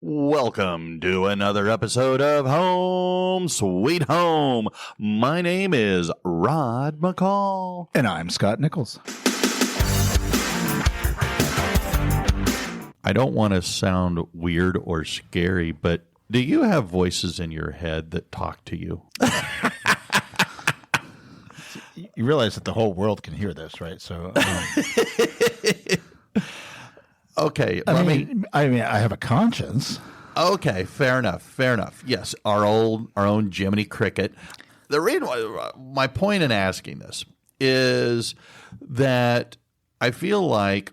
Welcome to another episode of Home Sweet Home. My name is Rod McCall. And I'm Scott Nichols. I don't want to sound weird or scary, but do you have voices in your head that talk to you? You realize that the whole world can hear this, right? So, Okay. I mean, I have a conscience. Okay, fair enough. Yes, our own Jiminy Cricket. The reason why, my point in asking this is that I feel like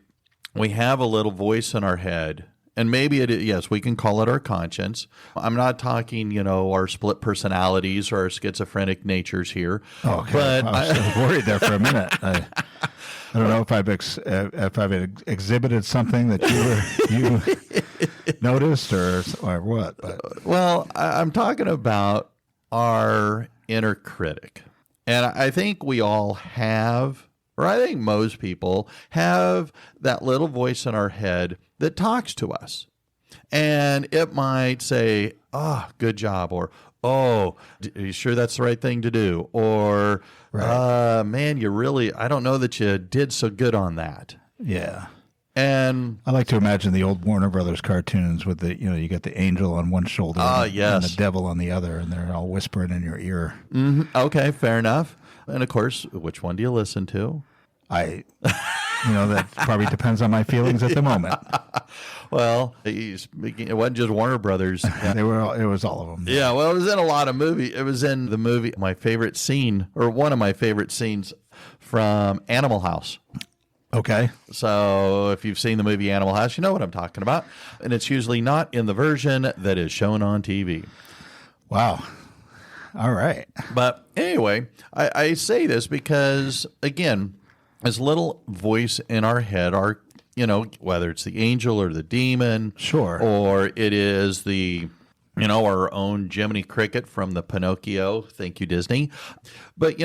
we have a little voice in our head, and maybe yes, we can call it our conscience. I'm not talking, our split personalities or our schizophrenic natures here. Okay, but I was worried there for a minute. I don't know if I've exhibited something that you noticed or what. But. Well, I'm talking about our inner critic, and I think we all have, or I think most people have, that little voice in our head that talks to us, and it might say, "Oh, good job," or "Oh, are you sure that's the right thing to do?" Or, Right. "Man, I don't know that you did so good on that." Yeah. And I like to imagine the old Warner Brothers cartoons with you got the angel on one shoulder and the devil on the other, and they're all whispering in your ear. Mm-hmm. Okay, fair enough. And of course, which one do you listen to? That probably depends on my feelings at the moment. Well, it wasn't just Warner Brothers. It was all of them. Yeah, well, it was in a lot of movies. It was in the movie, my favorite scene, or one of my favorite scenes from Animal House. Okay. So if you've seen the movie Animal House, you know what I'm talking about. And it's usually not in the version that is shown on TV. Wow. All right. But anyway, I say this because, again, this little voice in our head, whether it's the angel or the demon, Sure, or it is the, our own Jiminy Cricket from the Pinocchio, thank you, Disney. But,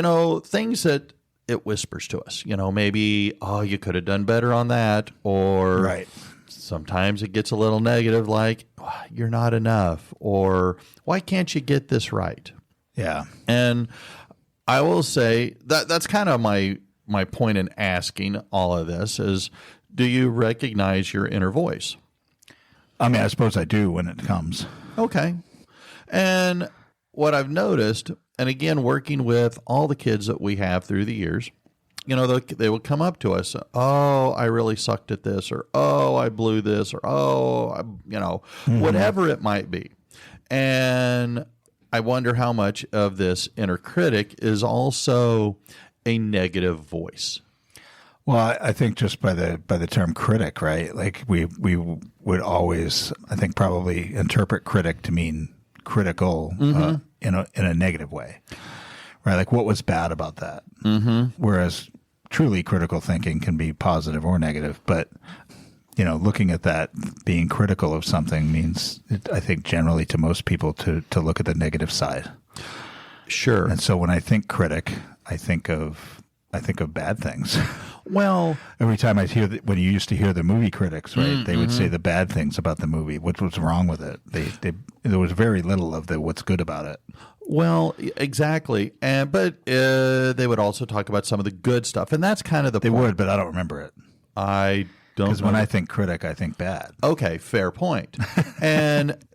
things that it whispers to us, maybe, "Oh, you could have done better on that," or right. Sometimes it gets a little negative, like, "Oh, you're not enough," or "Why can't you get this right?" Yeah. And I will say that's kind of my point in asking all of this is, do you recognize your inner voice? I mean, I suppose I do when it comes. Okay. And what I've noticed, and again, working with all the kids that we have through the years, they will come up to us, "Oh, I really sucked at this," or "Oh, I blew this," or "Oh, whatever it might be. And I wonder how much of this inner critic is also a negative voice. Well, I think just by the term critic, right? Like we would always, I think, probably interpret critic to mean critical in a negative way, right? Like what was bad about that? Mm-hmm. Whereas truly critical thinking can be positive or negative, but looking at that, being critical of something means, I think, generally to most people to look at the negative side. Sure. And so when I think critic, I think of bad things. Well, every time I hear when you used to hear the movie critics, right, they would say the bad things about the movie. What was wrong with it? There was very little of what's good about it. Well, exactly, but they would also talk about some of the good stuff, and that's kind of the point. They would, but I don't remember it. I don't, because when I think critic, I think bad. Okay, fair point.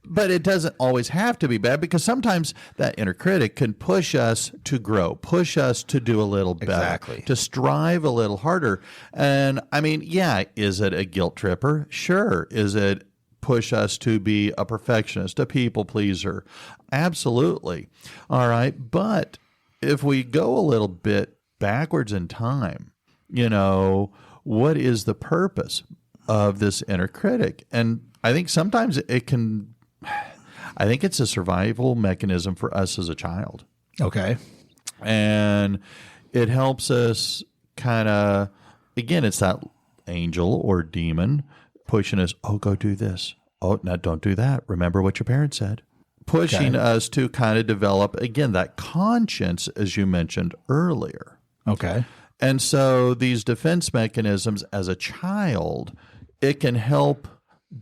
But it doesn't always have to be bad, because sometimes that inner critic can push us to grow, push us to do a little better, exactly, to strive a little harder. And I mean, yeah, is it a guilt tripper? Sure. Is it push us to be a perfectionist, a people pleaser? Absolutely. All right. But if we go a little bit backwards in time, what is the purpose of this inner critic? And I think sometimes I think it's a survival mechanism for us as a child. Okay. And it helps us kind of, again, it's that angel or demon pushing us, "Oh, go do this. Oh, no, don't do that. Remember what your parents said." Pushing us to kind of develop, again, that conscience, as you mentioned earlier. Okay. And so these defense mechanisms as a child, it can help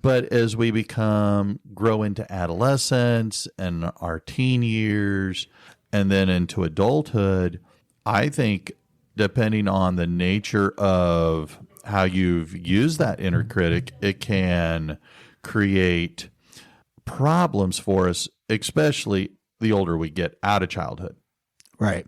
But as we grow into adolescence and our teen years and then into adulthood, I think depending on the nature of how you've used that inner critic, it can create problems for us, especially the older we get out of childhood. Right.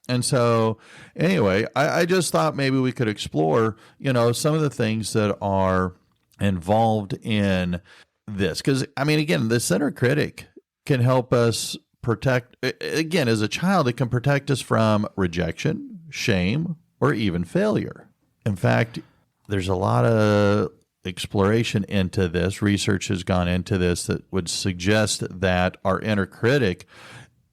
And so, anyway, I just thought maybe we could explore, some of the things that are involved in this. Because, I mean, again, the inner critic can help us protect, again, as a child, it can protect us from rejection, shame, or even failure. In fact, there's a lot of exploration into this. Research has gone into this that would suggest that our inner critic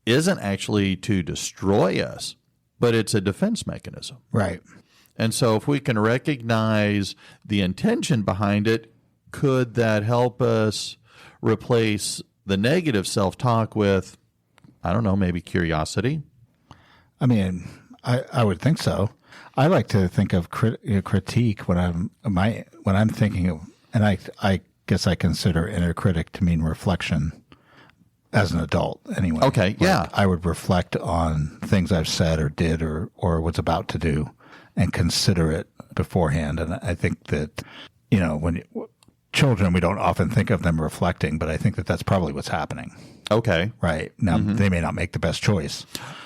isn't actually to destroy us, but it's a defense mechanism. Right. And so if we can recognize the intention behind it, could that help us replace the negative self-talk with, I don't know, maybe curiosity? I mean, I would think so. I like to think of critique when I'm thinking of, and I guess I consider inner critic to mean reflection as an adult anyway. Okay, yeah. I would reflect on things I've said or did or was about to do and consider it beforehand. And I think that, when children, we don't often think of them reflecting, but I think that that's probably what's happening. Okay. Right. Now, they may not make the best choice.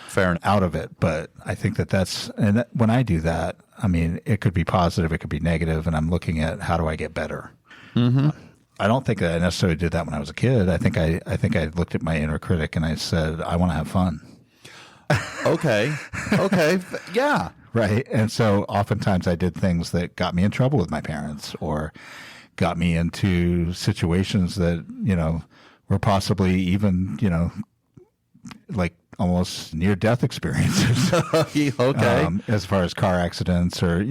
Fair enough. Out of it, but I think when I do that, I mean, it could be positive, it could be negative, and I'm looking at how do I get better. Mm-hmm. I don't think that I necessarily did that when I was a kid. I think I looked at my inner critic and I said, I want to have fun. Okay. Yeah. Right. And so oftentimes I did things that got me in trouble with my parents or got me into situations that, were possibly even, like almost near-death experiences. Okay. As far as car accidents or,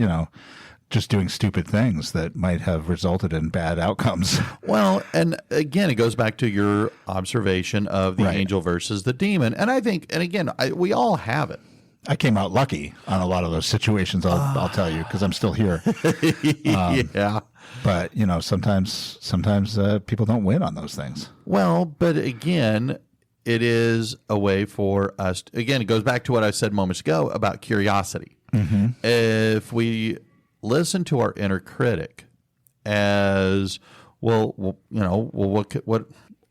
just doing stupid things that might have resulted in bad outcomes. Well, and again, it goes back to your observation of the angel versus the demon. And I think, and again, we all have it. I came out lucky on a lot of those situations, I'll tell you, because I'm still here. Yeah. But, sometimes people don't win on those things. Well, but again, it is a way for us, again, it goes back to what I said moments ago about curiosity. Mm-hmm. If we listen to our inner critic as, well,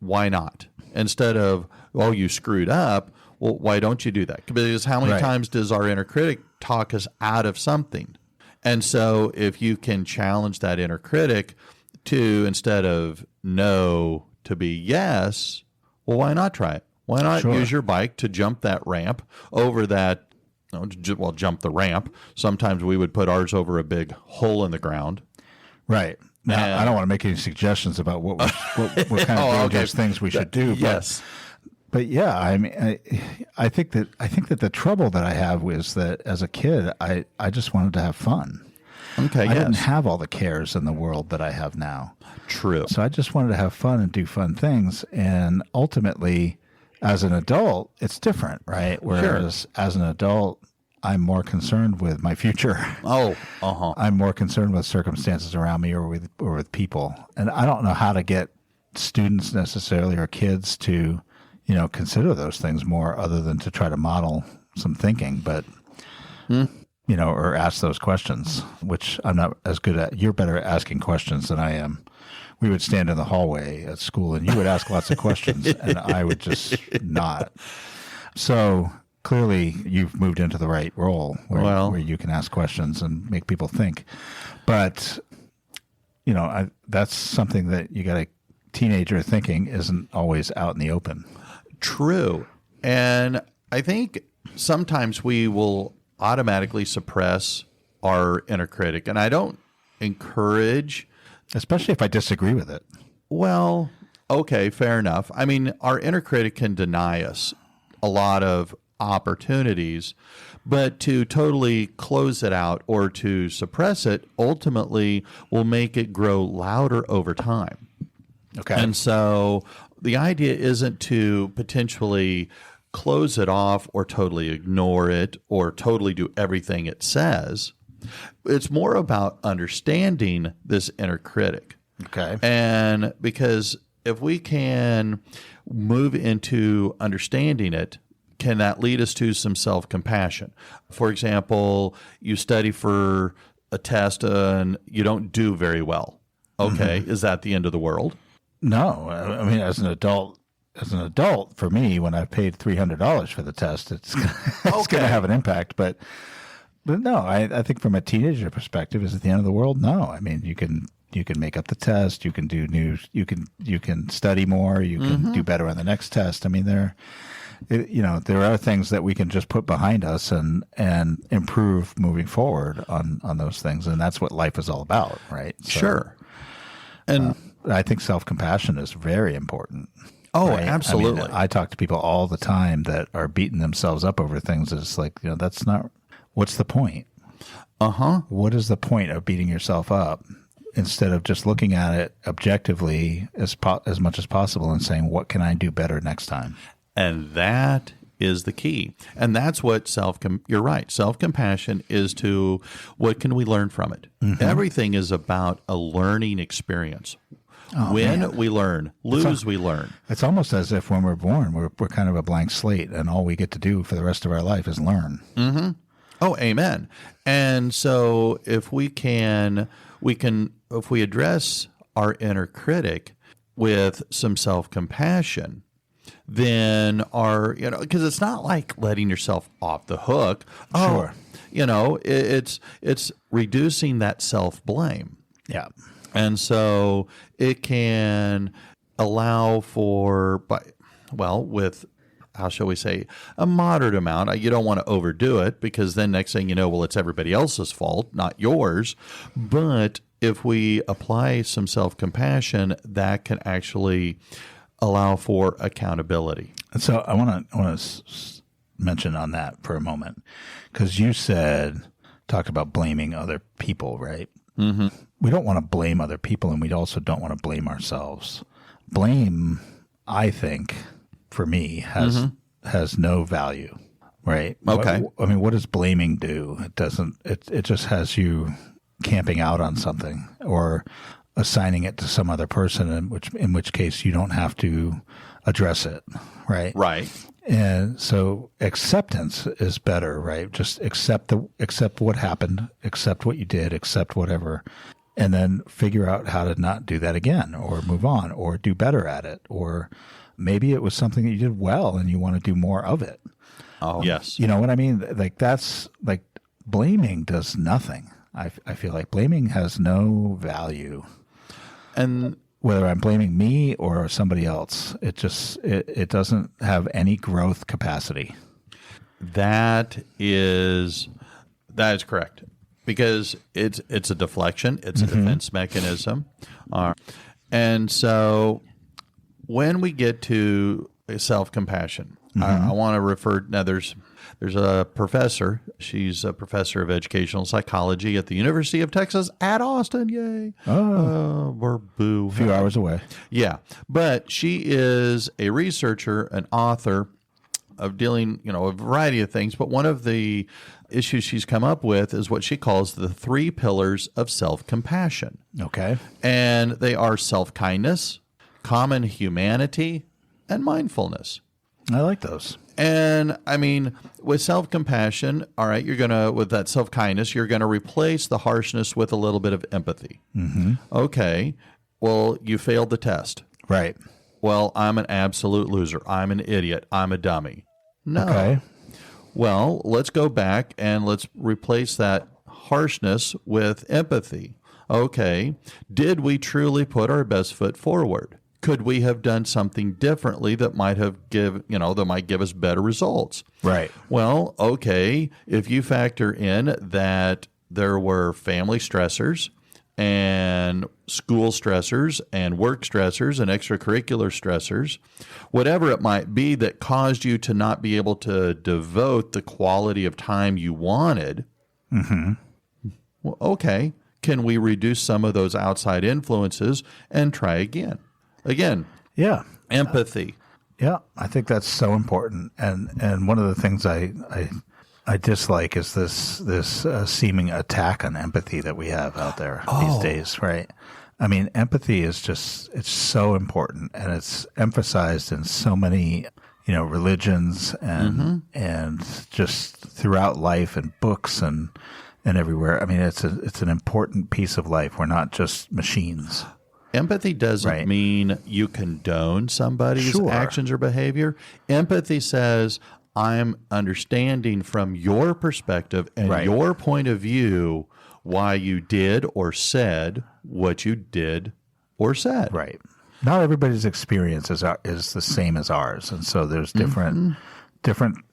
why not? Instead of, oh, you screwed up, well, why don't you do that? Because how many times does our inner critic talk us out of something? And so if you can challenge that inner critic to, instead of no, to be yes, well, why not try it? Why not use your bike to jump that ramp over that, jump the ramp. Sometimes we would put ours over a big hole in the ground. Right. Now, I don't want to make any suggestions about what kind of dangerous things we should do. Yes. But yeah, I mean, I think that the trouble that I have is that as a kid, I just wanted to have fun. Okay, I didn't have all the cares in the world that I have now. True. So I just wanted to have fun and do fun things. And ultimately, as an adult, it's different, right? Whereas as an adult, I'm more concerned with my future. Oh, uh-huh. I'm more concerned with circumstances around me or with people. And I don't know how to get students necessarily or kids to, consider those things more other than to try to model some thinking, but, or ask those questions, which I'm not as good at. You're better at asking questions than I am. We would stand in the hallway at school and you would ask lots of questions and I would just not. So clearly you've moved into the right role where you can ask questions and make people think. But, that's something that you got a teenager thinking isn't always out in the open. True. And I think sometimes we will automatically suppress our inner critic. And I don't encourage... Especially if I disagree with it. Well, okay, fair enough. I mean, our inner critic can deny us a lot of opportunities, but to totally close it out or to suppress it ultimately will make it grow louder over time. Okay. And so the idea isn't to potentially close it off or totally ignore it or totally do everything it says. It's more about understanding this inner critic Okay. And because if we can move into understanding it, can that lead us to some self-compassion? For example, you study for a test and you don't do very well. Okay, is that the end of the world? No, I mean, as an adult, for me, when I've paid $300 for the test, it's going to have an impact. But no, I think from a teenager perspective, is it the end of the world? No, I mean, you can make up the test, you can do you can study more, you can do better on the next test. I mean, there are things that we can just put behind us and improve moving forward on those things, and that's what life is all about, right? So, Sure. And I think self-compassion is very important. oh, Right? absolutely. I mean, I talk to people all the time that are beating themselves up over things. It's like, that's not, what's the point? What is the point of beating yourself up instead of just looking at it objectively as much as possible and saying, what can I do better next time? And that is the key. And that's what you're right. Self-compassion is to what can we learn from it? Everything is about a learning experience. We learn, we learn. It's almost as if when we're born, we're kind of a blank slate, and all we get to do for the rest of our life is learn. Oh, amen. And so if we address our inner critic with some self-compassion, then because it's not like letting yourself off the hook. Sure. It's reducing that self-blame. Yeah. And so it can allow for, with, how shall we say, a moderate amount. You don't want to overdo it, because then next thing you know, it's everybody else's fault, not yours. But if we apply some self-compassion, that can actually allow for accountability. So I want to mention on that for a moment, because you talked about blaming other people, right? We don't want to blame other people, and we also don't want to blame ourselves. Blame, I think, for me, has no value, right? Okay. What does blaming do? It doesn't. It just has you camping out on something or assigning it to some other person, in which case you don't have to address it, right? Right. And so acceptance is better, right? Just accept what happened, accept what you did, accept whatever, and then figure out how to not do that again, or move on, or do better at it, or maybe it was something that you did well and you want to do more of it. Oh, yes. You know what I mean? Like, that's like, blaming does nothing. I feel like blaming has no value. And whether I'm blaming me or somebody else, it doesn't have any growth capacity. That is correct, because it's a deflection, it's a defense mechanism, and so when we get to self-compassion, I want to refer now. There's a professor. She's a professor of educational psychology at the University of Texas at Austin. Yay! We're boo. A few hours away. Yeah, but she is a researcher, an author of dealing, a variety of things. But one of the issues she's come up with is what she calls the 3 pillars of self-compassion. Okay. And they are self-kindness, common humanity, and mindfulness. I like those. And I mean, with self-compassion, all right, with that self-kindness, you're going to replace the harshness with a little bit of empathy. Okay. Well, you failed the test. Right. Well, I'm an absolute loser. I'm an idiot. I'm a dummy. No. Okay. Well, let's go back and let's replace that harshness with empathy. Okay. Did we truly put our best foot forward? Could we have done something differently that might give us better results? Right. Well, okay, if you factor in that there were family stressors and school stressors and work stressors and extracurricular stressors, whatever it might be that caused you to not be able to devote the quality of time you wanted, well, okay, can we reduce some of those outside influences and try again? Yeah. Empathy. Yeah, I think that's so important. And one of the things I dislike is this seeming attack on empathy that we have out there these days, right? I mean, empathy is it's so important, and it's emphasized in so many, religions and just throughout life and books and everywhere. I mean, it's an important piece of life. We're not just machines. Empathy doesn't mean you condone somebody's actions or behavior. Empathy says, I'm understanding from your perspective and your point of view why you did or said what you did or said. Right. Not everybody's experience is the same as ours, and so there's different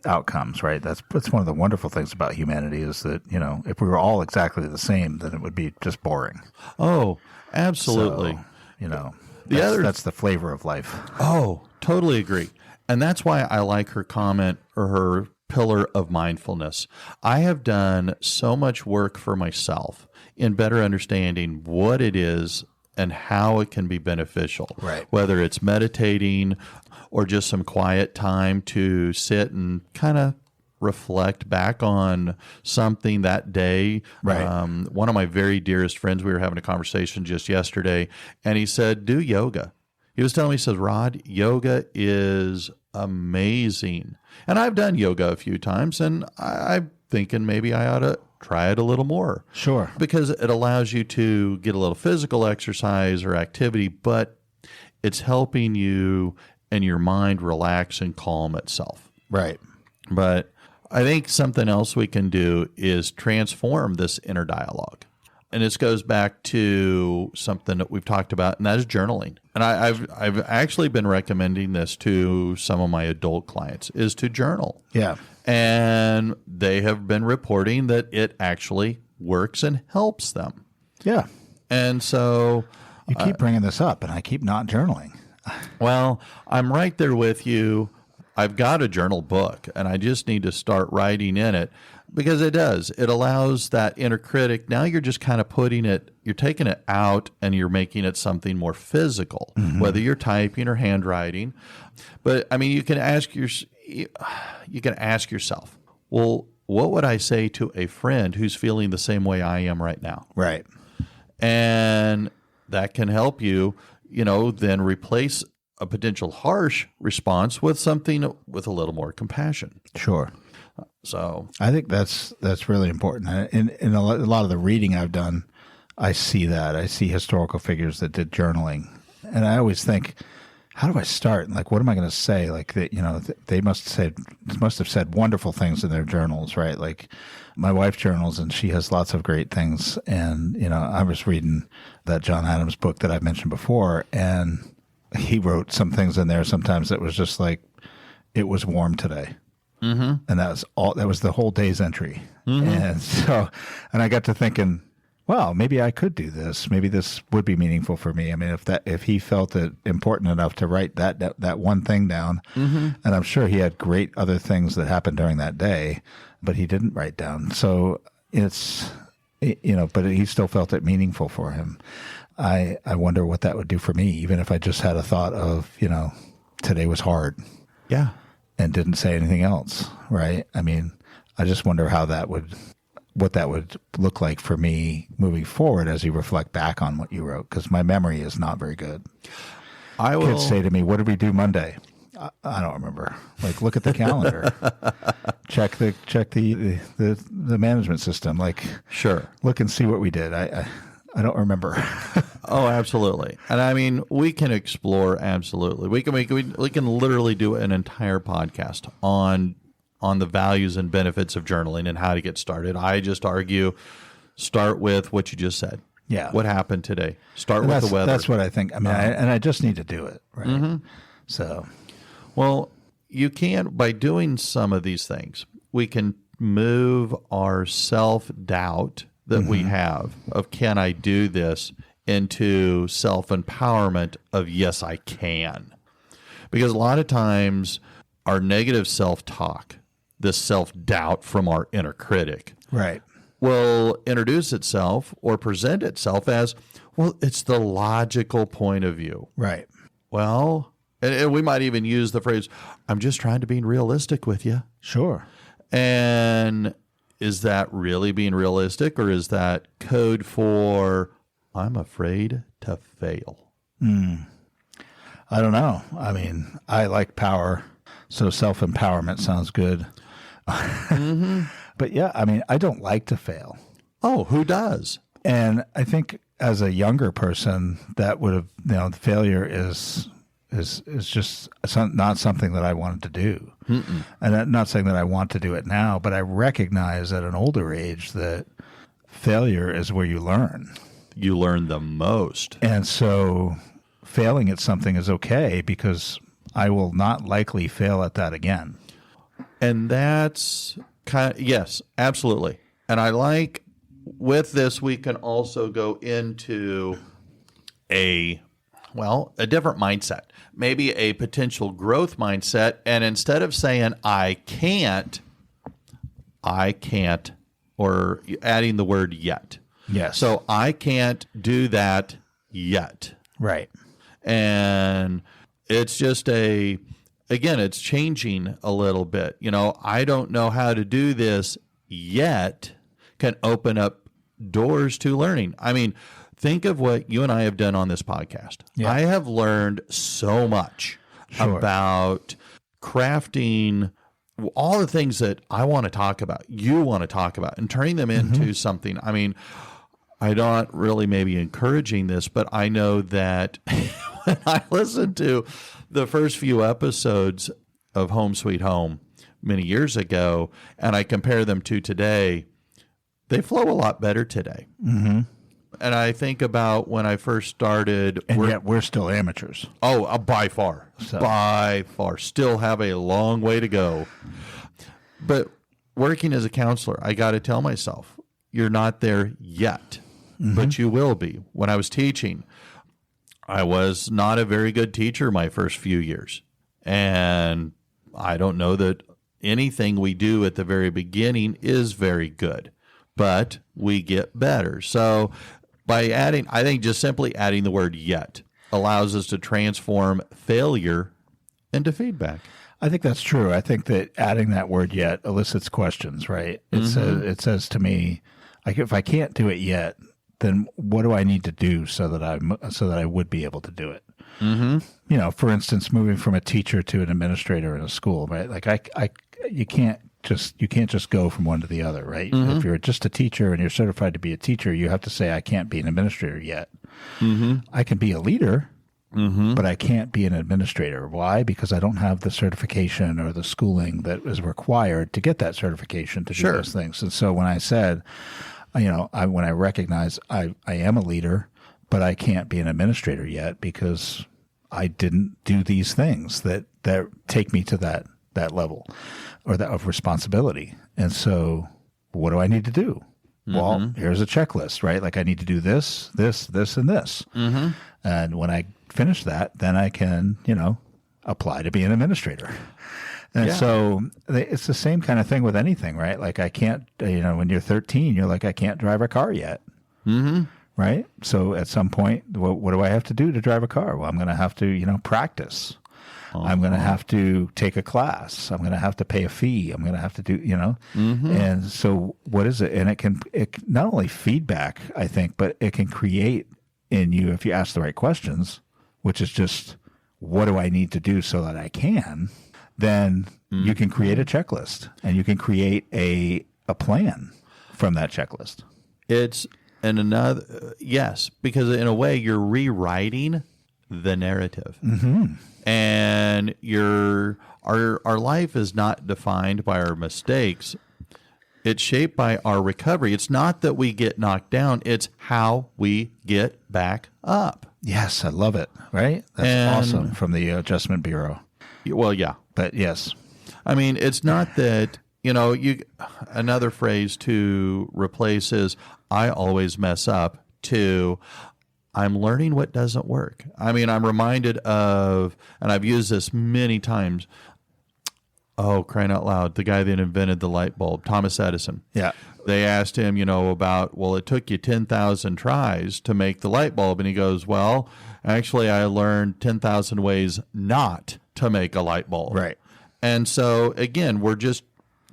outcomes, right? That's one of the wonderful things about humanity is that, if we were all exactly the same, then it would be just boring. Oh, absolutely. So, that's the flavor of life. Oh, totally agree. And that's why I like her comment or her pillar of mindfulness. I have done so much work for myself in better understanding what it is and how it can be beneficial. Right. Whether it's meditating or just some quiet time to sit and kind of reflect back on something that day. Right. One of my very dearest friends, we were having a conversation just yesterday, and he said, do yoga. He was telling me, he says, Rod, yoga is amazing. And I've done yoga a few times, and I'm thinking maybe I ought to try it a little more. Sure. Because it allows you to get a little physical exercise or activity, but it's helping you and your mind relax and calm itself. Right. But I think something else we can do is transform this inner dialogue. And this goes back to something that we've talked about, and that is journaling. And I've actually been recommending this to some of my adult clients, is to journal. Yeah. And they have been reporting that it actually works and helps them. Yeah. And so you keep bringing this up, and I keep not journaling. Well, I'm right there with you. I've got a journal book, and I just need to start writing in it because it does. It allows that inner critic. Now you're just kind of you're taking it out and you're making it something more physical, whether you're typing or handwriting. But I mean, you can ask yourself, well, what would I say to a friend who's feeling the same way I am right now? Right. And that can help you, then replace a potential harsh response with something with a little more compassion. Sure. So I think that's really important. In a lot of the reading I've done, I see that. I see historical figures that did journaling. And I always think, how do I start? Like, what am I going to say? Like, they must have said wonderful things in their journals, right? Like, my wife journals, and she has lots of great things. And, I was reading that John Adams book that I mentioned before, and he wrote some things in there sometimes that was just like, it was warm today. Mm-hmm. And that was the whole day's entry. Mm-hmm. And I got to thinking, well, maybe I could do this. Maybe this would be meaningful for me. I mean, if he felt it important enough to write that one thing down, and I'm sure he had great other things that happened during that day, but he didn't write down. So but he still felt it meaningful for him. I wonder what that would do for me, even if I just had a thought of, today was hard. Yeah. And didn't say anything else, right? I mean, I just wonder what that would look like for me moving forward as you reflect back on what you wrote, because my memory is not very good. Kids say to me, "What did we do Monday?" I don't remember. Like, look at the calendar, check the management system. Like, sure, look and see what we did. I don't remember. Oh, absolutely. And I mean, we can explore absolutely. We can literally do an entire podcast on the values and benefits of journaling and how to get started. I just argue, start with what you just said. Yeah. What happened today? Start with the weather. That's what I think. I mean, I just need to do it, right? Mm-hmm. So, well, you can, by doing some of these things, we can move our self-doubt that we have of, can I do this, into self-empowerment of, yes, I can. Because a lot of times our negative self-talk, this self-doubt from our inner critic, right, will introduce itself or present itself as, well, it's the logical point of view. Right. Well, and we might even use the phrase, I'm just trying to be realistic with you. Sure. And is that really being realistic, or is that code for, I'm afraid to fail. I don't know. I mean, I like power, so self-empowerment sounds good. But yeah, I mean, I don't like to fail. Oh, who does? And I think as a younger person, that would have, failure is just not something that I wanted to do. And I'm not saying that I want to do it now, but I recognize at an older age that failure is where you learn. You learn the most. And so failing at something is okay because I will not likely fail at that again. And that's yes, absolutely. And I like with this, we can also go into a different mindset, maybe a potential growth mindset. And instead of saying, I can't, or adding the word yet. Yes. So I can't do that yet. Right. And it's just it's changing a little bit. I don't know how to do this yet can open up doors to learning. I mean, think of what you and I have done on this podcast. Yeah. I have learned so much about crafting all the things that I want to talk about, you want to talk about, and turning them into something. I mean, I'm not really maybe encouraging this, but I know that when I listened to the first few episodes of Home Sweet Home many years ago, and I compare them to today, they flow a lot better today. And I think about when I first started. And yet we're still amateurs. Oh, by far. So. By far. Still have a long way to go. But working as a counselor, I got to tell myself, you're not there yet, but you will be. When I was teaching, I was not a very good teacher my first few years. And I don't know that anything we do at the very beginning is very good, but we get better. So by adding, I think just simply adding the word yet allows us to transform failure into feedback. I think that's true. I think that adding that word yet elicits questions, right? It says to me, if I can't do it yet, then what do I need to do so that I would be able to do it? For instance, moving from a teacher to an administrator in a school, right? Like you can't just go from one to the other, right? If you're just a teacher and you're certified to be a teacher, you have to say, I can't be an administrator yet. I can be a leader, but I can't be an administrator. Why? Because I don't have the certification or the schooling that is required to get that certification to do those things. And so when I said, when I recognize I am a leader, but I can't be an administrator yet because I didn't do these things that take me to that level or that of responsibility. And so what do I need to do? Well, here's a checklist, right? Like I need to do this, this, and this. And when I finish that, then I can, apply to be an administrator. And so it's the same kind of thing with anything, right? Like I can't, when you're 13, you're like, I can't drive a car yet. Right? So at some point, what do I have to do to drive a car? Well, I'm going to have to, practice. I'm going to have to take a class. I'm going to have to pay a fee. I'm going to have to do, And so what is it? And it not only feedback, I think, but it can create in you, if you ask the right questions, which is just, what do I need to do so that I can? Then you can create a checklist and you can create a plan from that checklist. Yes, because in a way you're rewriting the narrative. And our life is not defined by our mistakes. It's shaped by our recovery. It's not that we get knocked down. It's how we get back up. Yes, I love it. Right? That's awesome from the Adjustment Bureau. Well, yeah. But yes. I mean, it's not that, another phrase to replace is, I always mess up, to I'm learning what doesn't work. I mean, I'm reminded of, and I've used this many times, oh, crying out loud, the guy that invented the light bulb, Thomas Edison. Yeah. They asked him, about, well, it took you 10,000 tries to make the light bulb. And he goes, well, actually, I learned 10,000 ways not to make a light bulb. Right. And so, again, we're just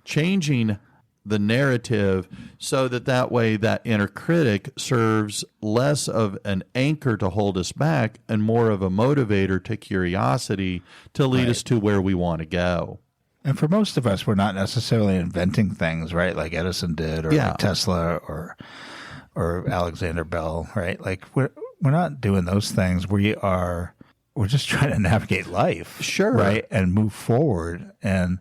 changing the narrative so that way that inner critic serves less of an anchor to hold us back and more of a motivator to curiosity to lead us to where we want to go. And for most of us, we're not necessarily inventing things, right? Like Edison did, or like Tesla, or Alexander Bell, right? Like we're not doing those things. We're just trying to navigate life, sure, right, and move forward. And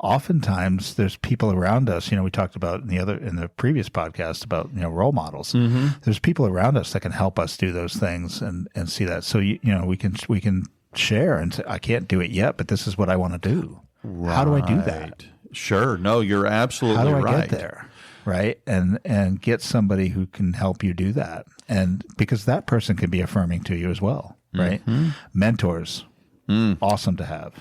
oftentimes, there's people around us. We talked about in the previous podcast about role models. Mm-hmm. There's people around us that can help us do those things and see that. So we can share and say, I can't do it yet, but this is what I want to do. Right. How do I do that? Sure. No, you're absolutely right. How do I get there? Right. And get somebody who can help you do that. And because that person can be affirming to you as well. Right. Mm-hmm. Mentors. Awesome to have.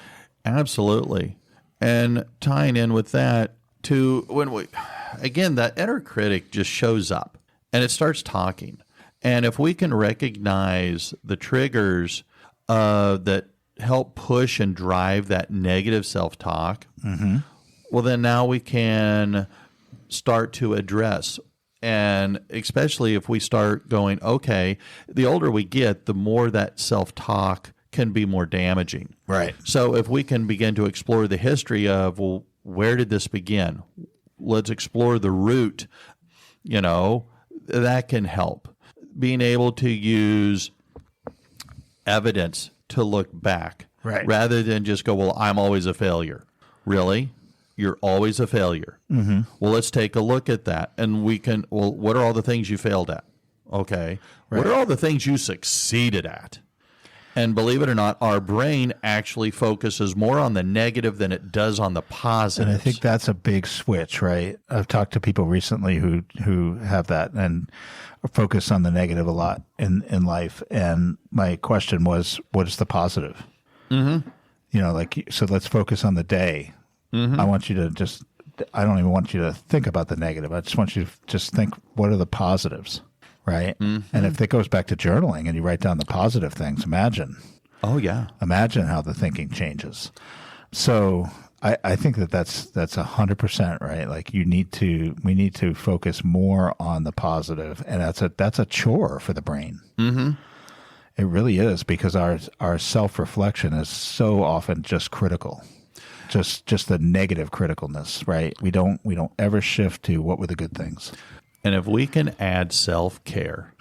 Absolutely. And tying in with that to that inner critic just shows up and it starts talking. And if we can recognize the triggers that help push and drive that negative self-talk, well, then now we can start to address. And especially if we start going, okay, the older we get, the more that self-talk can be more damaging. Right. So if we can begin to explore the history of, well, where did this begin? Let's explore the root, that can help. Being able to use evidence to look back, right, rather than just go, well, I'm always a failure. Really? You're always a failure. Mm-hmm. Well, let's take a look at that. And what are all the things you failed at? Okay. Right. What are all the things you succeeded at? And believe it or not, our brain actually focuses more on the negative than it does on the positive. And I think that's a big switch, right? I've talked to people recently who have that and focus on the negative a lot in life. And my question was, what is the positive? Mm-hmm. So let's focus on the day. Mm-hmm. I don't even want you to think about the negative. I just want you to just think, what are the positives? Right. Mm-hmm. And if it goes back to journaling and you write down the positive things, imagine. Oh, yeah. Imagine how the thinking changes. So I think that's 100% right. Like we need to focus more on the positive, and that's a chore for the brain. Mm-hmm. It really is, because our self-reflection is so often just critical. Just the negative criticalness, right? We don't ever shift to what were the good things. And if we can add self-care,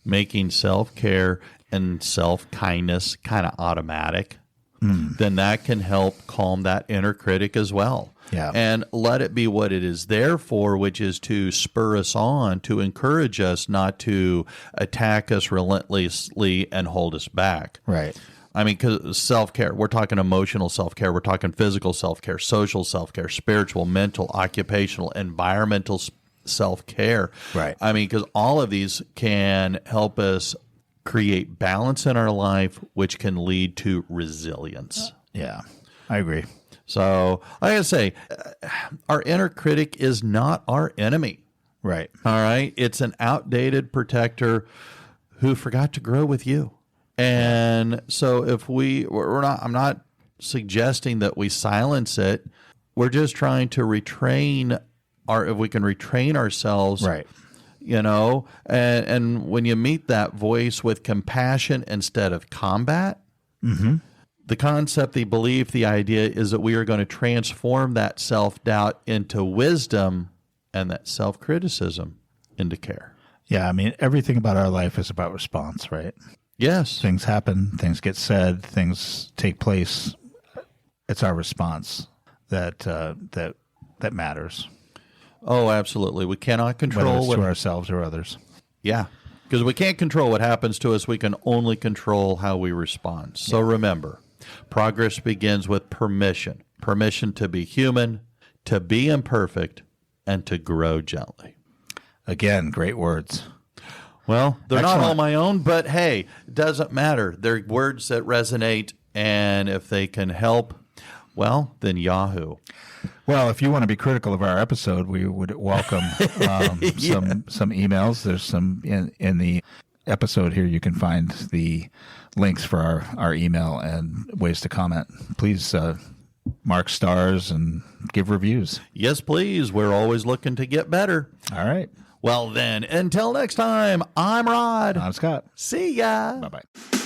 making self-care and self-kindness kind of automatic, then that can help calm that inner critic as well. Yeah. And let it be what it is there for, which is to spur us on, to encourage us, not to attack us relentlessly and hold us back. Right. I mean, because self-care, we're talking emotional self-care, we're talking physical self-care, social self-care, spiritual, mental, occupational, environmental self-care. Right. I mean, because all of these can help us create balance in our life, which can lead to resilience. Yeah, I agree. So, like I say, our inner critic is not our enemy. Right. All right. It's an outdated protector who forgot to grow with you. And so if I'm not suggesting that we silence it. We're just trying to if we can retrain ourselves. Right. And when you meet that voice with compassion instead of combat, the concept, the belief, the idea is that we are going to transform that self-doubt into wisdom and that self-criticism into care. Yeah, I mean, everything about our life is about response, right? Yes. Things happen, things get said, things take place. It's our response that matters. Oh, absolutely. We cannot control whether it's to ourselves or others. Yeah, because we can't control what happens to us. We can only control how we respond. So remember, progress begins with permission. Permission to be human, to be imperfect, and to grow gently. Again, great words. Well, they're Excellent. not all my own, but hey, it doesn't matter. They're words that resonate, and if they can help, well, then Yahoo. Well, if you want to be critical of our episode, we would welcome some emails. There's some in the episode here. You can find the links for our email and ways to comment. Please mark stars and give reviews. Yes, please. We're always looking to get better. All right. Well, then, until next time, I'm Rod. I'm Scott. See ya. Bye-bye.